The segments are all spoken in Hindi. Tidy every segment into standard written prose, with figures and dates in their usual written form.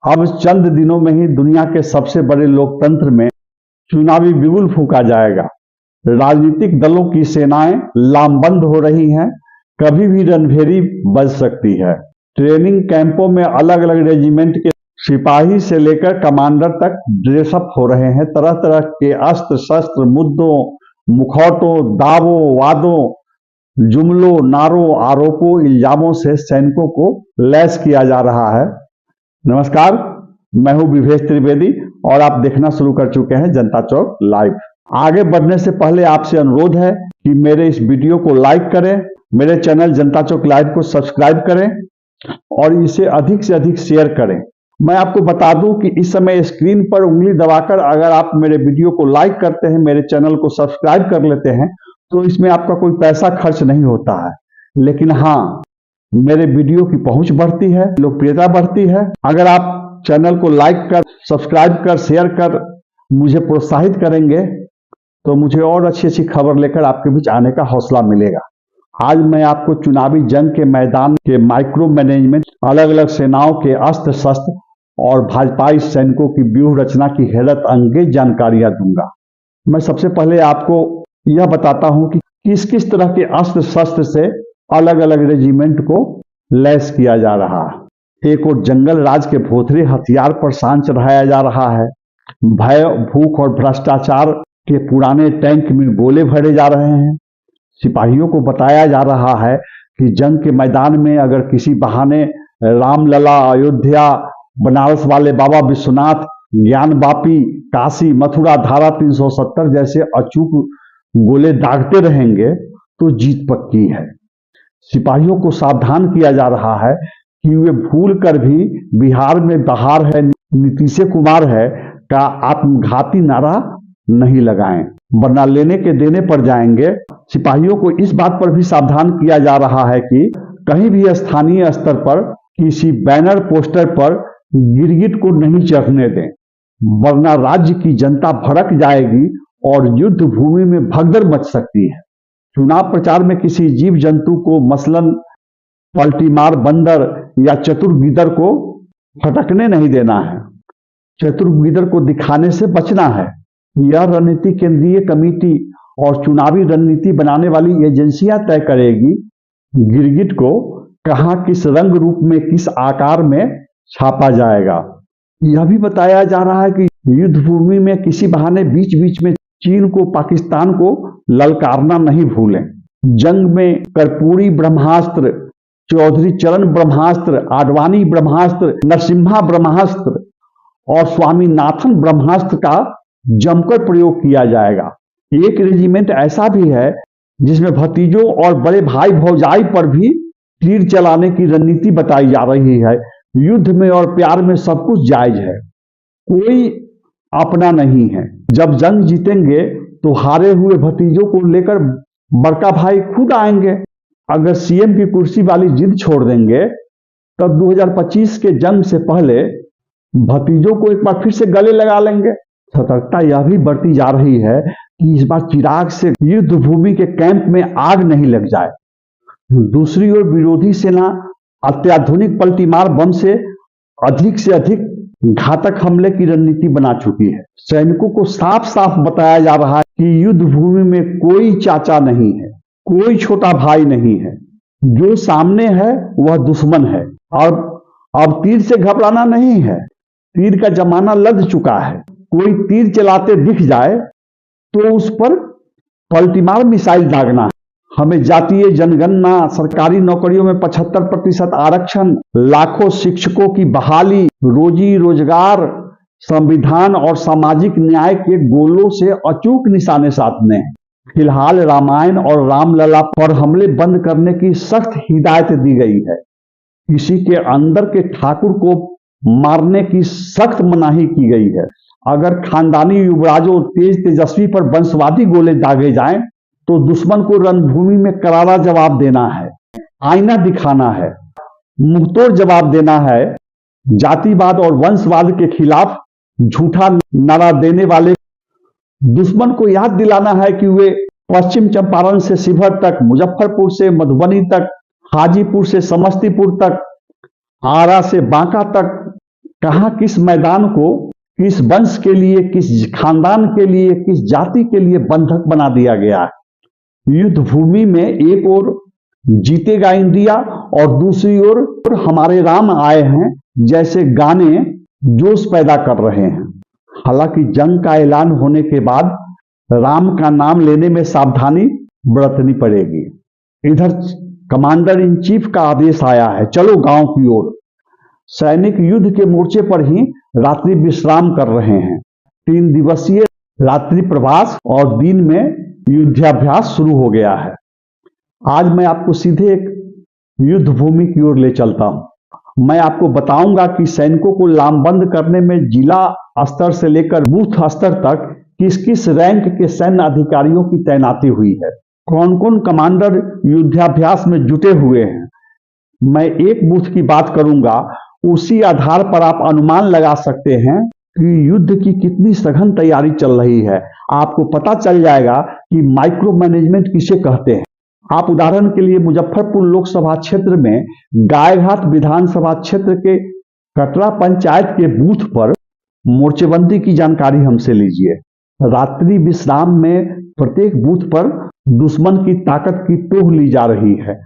अब चंद दिनों में ही दुनिया के सबसे बड़े लोकतंत्र में चुनावी बिगुल फूंका जाएगा। राजनीतिक दलों की सेनाएं लामबंद हो रही हैं, कभी भी रणभेरी बज सकती है। ट्रेनिंग कैंपों में अलग अलग रेजिमेंट के सिपाही से लेकर कमांडर तक ड्रेसअप हो रहे हैं। तरह तरह के अस्त्र शस्त्र, मुद्दों, मुखौटों, दावों, वादों, जुमलों, नारों, आरोपों, इल्जामों से सैनिकों को लैस किया जा रहा है। नमस्कार, मैं हूं विवेश त्रिवेदी और आप देखना शुरू कर चुके हैं जनता चौक लाइव। आगे बढ़ने से पहले आपसे अनुरोध है कि मेरे इस वीडियो को लाइक करें, मेरे चैनल जनता चौक लाइव को सब्सक्राइब करें और इसे अधिक से अधिक शेयर करें। मैं आपको बता दूं कि इस समय स्क्रीन पर उंगली दबाकर अगर आप मेरे वीडियो को लाइक करते हैं, मेरे चैनल को सब्सक्राइब कर लेते हैं, तो इसमें आपका कोई पैसा खर्च नहीं होता है। लेकिन हाँ, मेरे वीडियो की पहुंच बढ़ती है, लोकप्रियता बढ़ती है। अगर आप चैनल को लाइक कर, सब्सक्राइब कर, शेयर कर मुझे प्रोत्साहित करेंगे तो मुझे और अच्छी अच्छी खबर लेकर आपके बीच आने का हौसला मिलेगा। आज मैं आपको चुनावी जंग के मैदान के माइक्रो मैनेजमेंट, अलग अलग सेनाओं के अस्त्र शस्त्र और भाजपाई सैनिकों की व्यूह रचना की हैरत अंगेज जानकारियां दूंगा। मैं सबसे पहले आपको यह बताता हूं कि किस किस तरह के अस्त्र शस्त्र से अलग अलग रेजिमेंट को लैस किया जा रहा है। एक और जंगल राज के भोथरे हथियार पर शान चढ़ाया जा रहा है। भय, भूख और भ्रष्टाचार के पुराने टैंक में गोले भरे जा रहे हैं। सिपाहियों को बताया जा रहा है कि जंग के मैदान में अगर किसी बहाने रामलला, अयोध्या, बनारस वाले बाबा विश्वनाथ, ज्ञानवापी, काशी, मथुरा, धारा 370 जैसे अचूक गोले दागते रहेंगे तो जीत पक्की है। सिपाहियों को सावधान किया जा रहा है कि वे भूल कर भी बिहार में बहार है, नीतीश कुमार है का आत्मघाती नारा नहीं लगाएं, वरना लेने के देने पड़ जाएंगे। सिपाहियों को इस बात पर भी सावधान किया जा रहा है कि कहीं भी स्थानीय स्तर पर किसी बैनर पोस्टर पर गिरगिट को नहीं चढ़ने दें, वरना राज्य की जनता भड़क जाएगी और युद्ध भूमि में भगदड़ मच सकती है। चुनाव प्रचार में किसी जीव जंतु को, मसलन पलटीमार बंदर या चतुर गीदड़ को फटकने नहीं देना है। चतुर गीदड़ को दिखाने से बचना है। यह रणनीति केंद्रीय कमेटी और चुनावी रणनीति बनाने वाली एजेंसियां तय करेगी गिरगिट को कहां, किस रंग रूप में, किस आकार में छापा जाएगा। यह भी बताया जा रहा है कि युद्ध भूमि में किसी बहाने बीच बीच में चीन को, पाकिस्तान को ललकारना नहीं भूलें। जंग में कर्पूरी ब्रह्मास्त्र, चौधरी चरण ब्रह्मास्त्र, आडवाणी ब्रह्मास्त्र, नरसिम्हा ब्रह्मास्त्र और स्वामीनाथन ब्रह्मास्त्र का जमकर प्रयोग किया जाएगा। एक रेजिमेंट ऐसा भी है जिसमें भतीजों और बड़े भाई भौजाई पर भी तीर चलाने की रणनीति बताई जा रही है। युद्ध में और प्यार में सब कुछ जायज है, कोई अपना नहीं है। जब जंग जीतेंगे तो हारे हुए भतीजों को लेकर बड़का भाई खुद आएंगे। अगर सीएम की कुर्सी वाली जिद छोड़ देंगे तब 2025 के जंग से पहले भतीजों को एक बार फिर से गले लगा लेंगे। सतर्कता यह भी बढ़ती जा रही है कि इस बार चिराग से युद्ध भूमि के कैंप में आग नहीं लग जाए। दूसरी ओर विरोधी सेना अत्याधुनिक पलटीमार बम से अधिक घातक हमले की रणनीति बना चुकी है। सैनिकों को साफ साफ बताया जा रहा है कि युद्ध भूमि में कोई चाचा नहीं है, कोई छोटा भाई नहीं है। जो सामने है वह दुश्मन है और अब तीर से घबराना नहीं है। तीर का जमाना लद चुका है। कोई तीर चलाते दिख जाए तो उस पर पलटीमार मिसाइल दागना है। हमें जातीय जनगणना, सरकारी नौकरियों में 75% आरक्षण, लाखों शिक्षकों की बहाली, रोजी रोजगार, संविधान और सामाजिक न्याय के गोलों से अचूक निशाने साधने हैं। फिलहाल रामायण और रामलला पर हमले बंद करने की सख्त हिदायत दी गई है। किसी के अंदर के ठाकुर को मारने की सख्त मनाही की गई है। अगर खानदानी युवराजों, तेजस्वी पर वंशवादी गोले दागे जाएं तो दुश्मन को रणभूमि में करारा जवाब देना है, आईना दिखाना है, मुंहतोड़ जवाब देना है। जातिवाद और वंशवाद के खिलाफ झूठा नारा देने वाले दुश्मन को याद दिलाना है कि वे पश्चिम चंपारण से शिवहर तक, मुजफ्फरपुर से मधुबनी तक, हाजीपुर से समस्तीपुर तक, आरा से बांका तक, कहाँ किस मैदान को किस वंश के लिए, किस खानदान के लिए, किस जाति के लिए बंधक बना दिया गया है। युद्ध भूमि में एक ओर जीतेगा इंडिया और दूसरी ओर हमारे राम आए हैं जैसे गाने जोश पैदा कर रहे हैं। हालांकि जंग का ऐलान होने के बाद राम का नाम लेने में सावधानी बरतनी पड़ेगी। इधर कमांडर इन चीफ का आदेश आया है, चलो गांव की ओर। सैनिक युद्ध के मोर्चे पर ही रात्रि विश्राम कर रहे हैं। 3 दिवसीय रात्रि प्रवास और दिन में युद्धाभ्यास शुरू हो गया है। आज मैं आपको सीधे एक युद्ध भूमि की ओर ले चलता हूं। मैं आपको बताऊंगा कि सैनिकों को लामबंद करने में जिला स्तर से लेकर बूथ स्तर तक किस किस रैंक के सैन्य अधिकारियों की तैनाती हुई है, कौन कौन कमांडर युद्धाभ्यास में जुटे हुए हैं। मैं एक बूथ की बात करूंगा, उसी आधार पर आप अनुमान लगा सकते हैं कि युद्ध की कितनी सघन तैयारी चल रही है। आपको पता चल जाएगा कि माइक्रो मैनेजमेंट किसे कहते हैं। आप उदाहरण के लिए मुजफ्फरपुर लोकसभा क्षेत्र में गायघाट विधानसभा क्षेत्र के कटरा पंचायत के बूथ पर मोर्चेबंदी की जानकारी हमसे लीजिए। रात्रि विश्राम में प्रत्येक बूथ पर दुश्मन की ताकत की टोह ली जा रही है।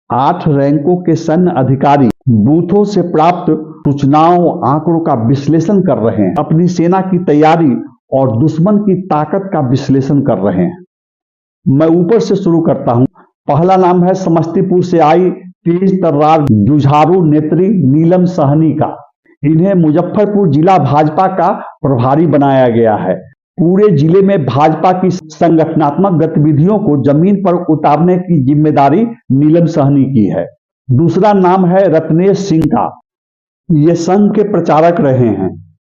8 रैंकों के सैन्य अधिकारी बूथों से प्राप्त सूचनाओं, आंकड़ों का विश्लेषण कर रहे हैं, अपनी सेना की तैयारी और दुश्मन की ताकत का विश्लेषण कर रहे हैं। मैं ऊपर से शुरू करता हूं। पहला नाम है समस्तीपुर से आई तेज तर्रार जुझारू नेत्री नीलम सहनी का। इन्हें मुजफ्फरपुर जिला भाजपा का प्रभारी बनाया गया है। पूरे जिले में भाजपा की संगठनात्मक गतिविधियों को जमीन पर उतारने की जिम्मेदारी नीलम सहनी की है। दूसरा नाम है रत्नेश सिंह का। ये संघ के प्रचारक रहे हैं,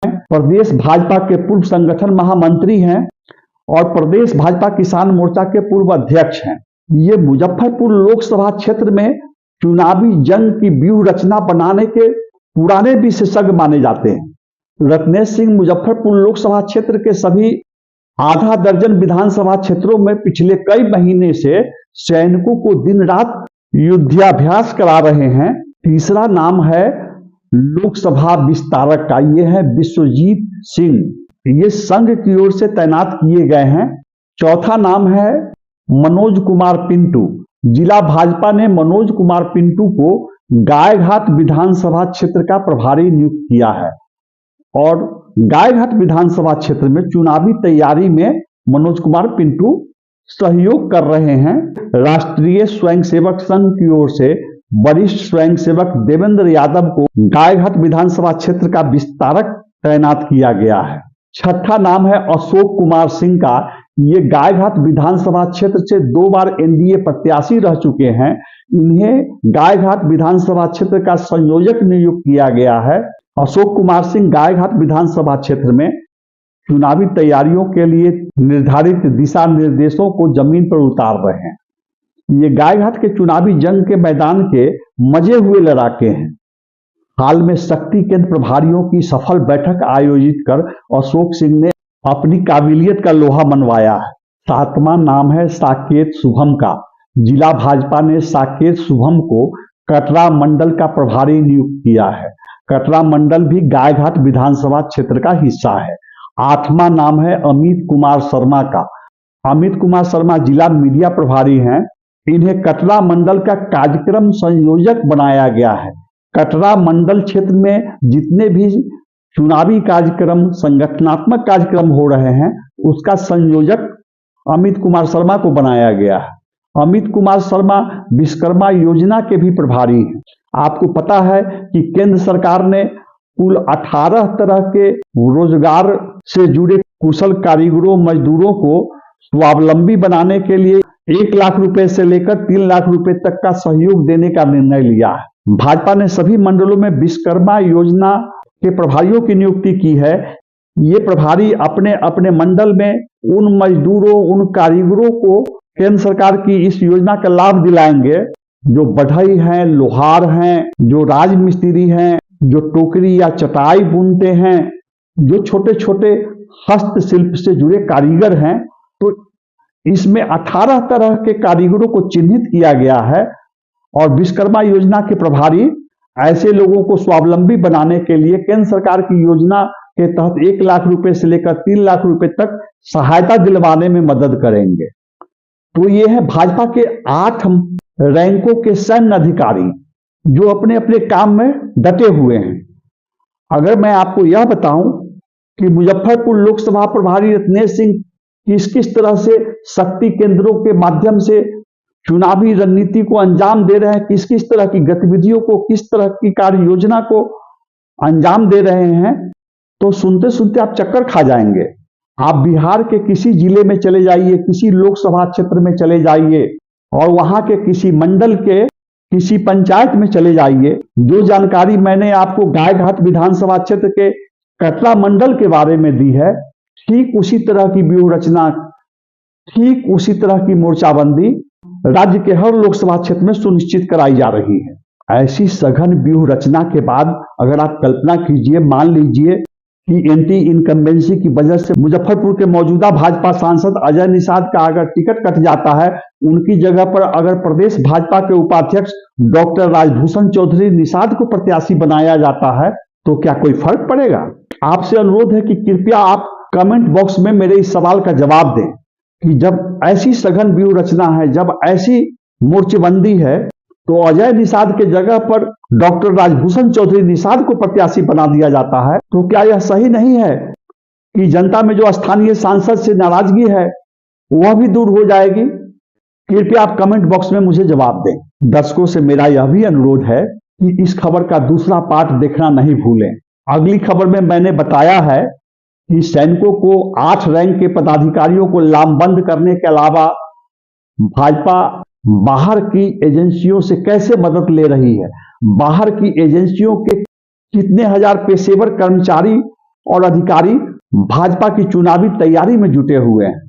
प्रदेश भाजपा के पूर्व संगठन महामंत्री हैं और प्रदेश भाजपा किसान मोर्चा के पूर्व अध्यक्ष हैं। ये मुजफ्फरपुर लोकसभा क्षेत्र में चुनावी जंग की व्यूह रचना बनाने के पुराने विशेषज्ञ माने जाते हैं। रत्नेश सिंह मुजफ्फरपुर लोकसभा क्षेत्र के सभी आधा दर्जन विधानसभा क्षेत्रों में पिछले कई महीने से सैनिकों को दिन रात युद्धाभ्यास करा रहे हैं। तीसरा नाम है लोकसभा विस्तारक का, ये है विश्वजीत सिंह, ये संघ की ओर से तैनात किए गए हैं। चौथा नाम है मनोज कुमार पिंटू। जिला भाजपा ने मनोज कुमार पिंटू को गायघाट विधानसभा क्षेत्र का प्रभारी नियुक्त किया है और गायघाट विधानसभा क्षेत्र में चुनावी तैयारी में मनोज कुमार पिंटू सहयोग कर रहे हैं। राष्ट्रीय स्वयंसेवक संघ की ओर से वरिष्ठ स्वयंसेवक देवेंद्र यादव को गायघाट विधानसभा क्षेत्र का विस्तारक तैनात किया गया है। छठा नाम है अशोक कुमार सिंह का। ये गायघाट विधानसभा क्षेत्र से 2 बार एनडीए प्रत्याशी रह चुके हैं। इन्हें गायघाट विधानसभा क्षेत्र का संयोजक नियुक्त किया गया है। अशोक कुमार सिंह गायघाट विधानसभा क्षेत्र में चुनावी तैयारियों के लिए निर्धारित दिशा निर्देशों को जमीन पर उतार रहे हैं। ये गायघाट के चुनावी जंग के मैदान के मजे हुए लड़ाके हैं। हाल में शक्ति केंद्र प्रभारियों की सफल बैठक आयोजित कर अशोक सिंह ने अपनी काबिलियत का लोहा मनवाया है। 7वां नाम है साकेत शुभम का। जिला भाजपा ने साकेत शुभम को कटरा मंडल का प्रभारी नियुक्त किया है। कटरा मंडल भी गायघाट विधानसभा क्षेत्र का हिस्सा है। 8वां नाम है अमित कुमार शर्मा का। अमित कुमार शर्मा जिला मीडिया प्रभारी हैं। इन्हें कटरा मंडल का कार्यक्रम संयोजक बनाया गया है। कटरा मंडल क्षेत्र में जितने भी चुनावी कार्यक्रम, संगठनात्मक कार्यक्रम हो रहे हैं, उसका संयोजक अमित कुमार शर्मा को बनाया गया है। अमित कुमार शर्मा विश्वकर्मा योजना के भी प्रभारी हैं। आपको पता है कि केंद्र सरकार ने कुल 18 तरह के रोजगार से जुड़े कुशल कारीगरों, मजदूरों को स्वावलंबी बनाने के लिए 1 लाख रुपए से लेकर 3 लाख रुपए तक का सहयोग देने का निर्णय लिया है। भाजपा ने सभी मंडलों में विश्वकर्मा योजना के प्रभारियों की नियुक्ति की है। ये प्रभारी अपने अपने मंडल में उन मजदूरों, उन कारीगरों को केंद्र सरकार की इस योजना का लाभ दिलाएंगे जो बढ़ई हैं, लोहार हैं, जो राजमिस्त्री हैं, जो टोकरी या चटाई बुनते हैं, जो छोटे छोटे हस्तशिल्प से जुड़े कारीगर हैं। तो इसमें 18 तरह के कारीगरों को चिन्हित किया गया है और विश्वकर्मा योजना के प्रभारी ऐसे लोगों को स्वावलंबी बनाने के लिए केंद्र सरकार की योजना के तहत 1 लाख रुपए से लेकर 3 लाख रुपए तक सहायता दिलवाने में मदद करेंगे। तो ये है भाजपा के 8 रैंकों के सैन्य अधिकारी जो अपने अपने काम में डटे हुए हैं। अगर मैं आपको यह बताऊं कि मुजफ्फरपुर लोकसभा प्रभारी रत्नेश सिंह किस तरह से शक्ति केंद्रों के माध्यम से चुनावी रणनीति को अंजाम दे रहे हैं, किस तरह की गतिविधियों को, किस तरह की कार्य योजना को अंजाम दे रहे हैं, तो सुनते सुनते आप चक्कर खा जाएंगे। आप बिहार के किसी जिले में चले जाइए, किसी लोकसभा क्षेत्र में चले जाइए और वहां के किसी मंडल के किसी पंचायत में चले जाइए। जो जानकारी मैंने आपको गायघाट विधानसभा क्षेत्र के कटरा मंडल के बारे में दी है, ठीक उसी तरह की व्यूह रचना, ठीक उसी तरह की मोर्चाबंदी राज्य के हर लोकसभा क्षेत्र में सुनिश्चित कराई जा रही है। ऐसी सघन व्यूह रचना के बाद अगर आप कल्पना कीजिए, मान लीजिए कि एंटी इनकम्बेंसी की वजह से मुजफ्फरपुर के मौजूदा भाजपा सांसद अजय निषाद का अगर टिकट कट जाता है, उनकी जगह पर अगर प्रदेश भाजपा के उपाध्यक्ष डॉक्टर राजभूषण चौधरी निषाद को प्रत्याशी बनाया जाता है, तो क्या कोई फर्क पड़ेगा? आपसे अनुरोध है कि कृपया आप कमेंट बॉक्स में मेरे इस सवाल का जवाब दें कि जब ऐसी सघन व्यूह रचना है, जब ऐसी मोर्चेबंदी है, तो अजय निषाद के जगह पर डॉक्टर राजभूषण चौधरी निषाद को प्रत्याशी बना दिया जाता है, तो क्या यह सही नहीं है कि जनता में जो स्थानीय सांसद से नाराजगी है वह भी दूर हो जाएगी? कृपया आप कमेंट बॉक्स में मुझे जवाब दें। दर्शकों से मेरा यह भी अनुरोध है कि इस खबर का दूसरा पार्ट देखना नहीं भूलें। अगली खबर में मैंने बताया है कि सैनिकों को 8 रैंक के पदाधिकारियों को लामबंद करने के अलावा भाजपा बाहर की एजेंसियों से कैसे मदद ले रही है। बाहर की एजेंसियों के कितने हजार पेशेवर कर्मचारी और अधिकारी भाजपा की चुनावी तैयारी में जुटे हुए हैं।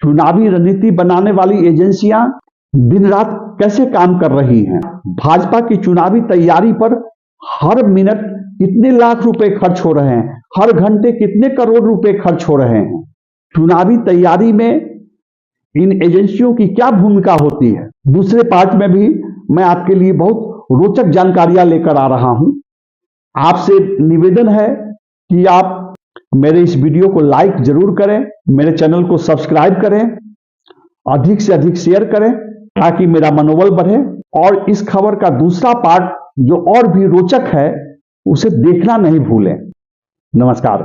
चुनावी रणनीति बनाने वाली एजेंसियां दिन रात कैसे काम कर रही हैं। भाजपा की चुनावी तैयारी पर हर मिनट कितने लाख रुपए खर्च हो रहे हैं, हर घंटे कितने करोड़ रुपए खर्च हो रहे हैं। चुनावी तैयारी में इन एजेंसियों की क्या भूमिका होती है। दूसरे पार्ट में भी मैं आपके लिए बहुत रोचक जानकारियां लेकर आ रहा हूं। आपसे निवेदन है कि आप मेरे इस वीडियो को लाइक जरूर करें, मेरे चैनल को सब्सक्राइब करें, अधिक से अधिक शेयर करें ताकि मेरा मनोबल बढ़े और इस खबर का दूसरा पार्ट जो और भी रोचक है उसे देखना नहीं भूलें। नमस्कार।